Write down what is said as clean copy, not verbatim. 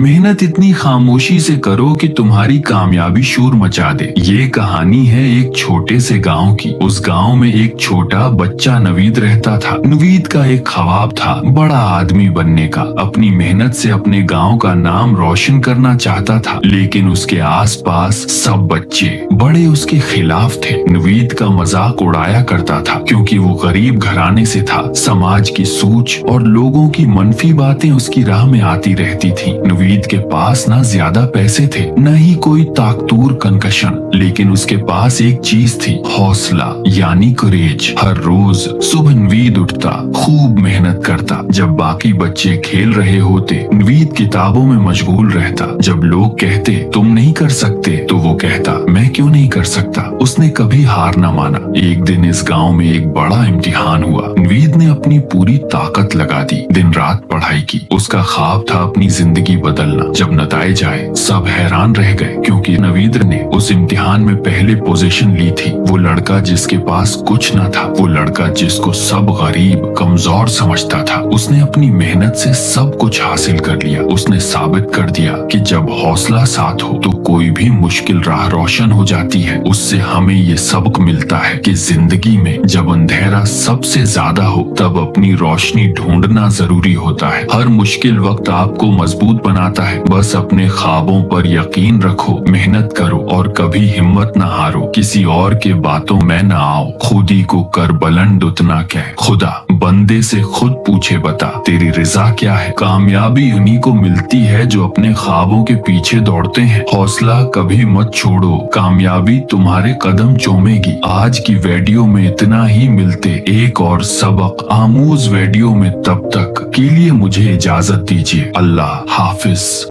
मेहनत इतनी खामोशी से करो कि तुम्हारी कामयाबी शोर मचा दे। ये कहानी है एक छोटे से गांव की। उस गांव में एक छोटा बच्चा नवीद रहता था। नवीद का एक ख्वाब था बड़ा आदमी बनने का। अपनी मेहनत से अपने गांव का नाम रोशन करना चाहता था, लेकिन उसके आसपास सब बच्चे बड़े उसके खिलाफ थे। नवीद का मजाक उड़ाया करता था क्योंकि वो गरीब घराने से था। समाज की सोच और लोगों की मनफी बातें उसकी राह में आती रहती थी। नवीद के पास ना ज्यादा पैसे थे, न ही कोई ताकतूर कनकशन, लेकिन उसके पास एक चीज थी, हौसला यानी करेज। हर रोज सुबह नवीद उठता, खूब मेहनत करता। जब बाकी बच्चे खेल रहे होते, नवीद किताबों में मशगूल रहता। जब लोग कहते तुम नहीं कर सकते, तो वो कहता मैं क्यों नहीं कर सकता। उसने कभी हार न माना। एक दिन इस गांव में एक बड़ा इम्तिहान हुआ। नवीद ने अपनी पूरी ताकत लगा दी, दिन रात पढ़ाई की। उसका ख्वाब था अपनी जिंदगी बदलना। जब नतीजा आए, सब हैरान रह गए क्योंकि नवीद ने उस इम्तिहान में पहले पोजीशन ली थी। वो लड़का जिसके पास कुछ न था, वो लड़का जिसको सब गरीब कमजोर समझता था, उसने अपनी मेहनत से सब कुछ हासिल कर लिया। उसने साबित कर दिया कि जब हौसला साथ हो तो कोई भी मुश्किल राह रोशन हो जाती है। उससे हमें ये सबक मिलता है कि जिंदगी में जब अंधेरा सबसे ज्यादा हो, तब अपनी रोशनी ढूंढना जरूरी होता है। हर मुश्किल वक्त आपको मजबूत बनाता है। बस अपने ख्वाबों पर यकीन रखो, मेहनत करो और कभी हिम्मत न हारो। किसी और के बातों में न आओ, खुद ही को कर बुलंद उतना कह। खुदा बंदे से खुद पूछे बता तेरी रजा क्या है। कामयाबी उन्हीं को मिलती है जो अपने ख्वाबों के पीछे दौड़ते हैं। हौसला कभी मत छोड़ो, कामयाबी तुम्हारे कदम चूमेगी। आज की वीडियो में इतना ही, मिलते एक और सबक आमूज वीडियो में। तब तक के लिए मुझे इजाजत दीजिए। अल्लाह हाफिज।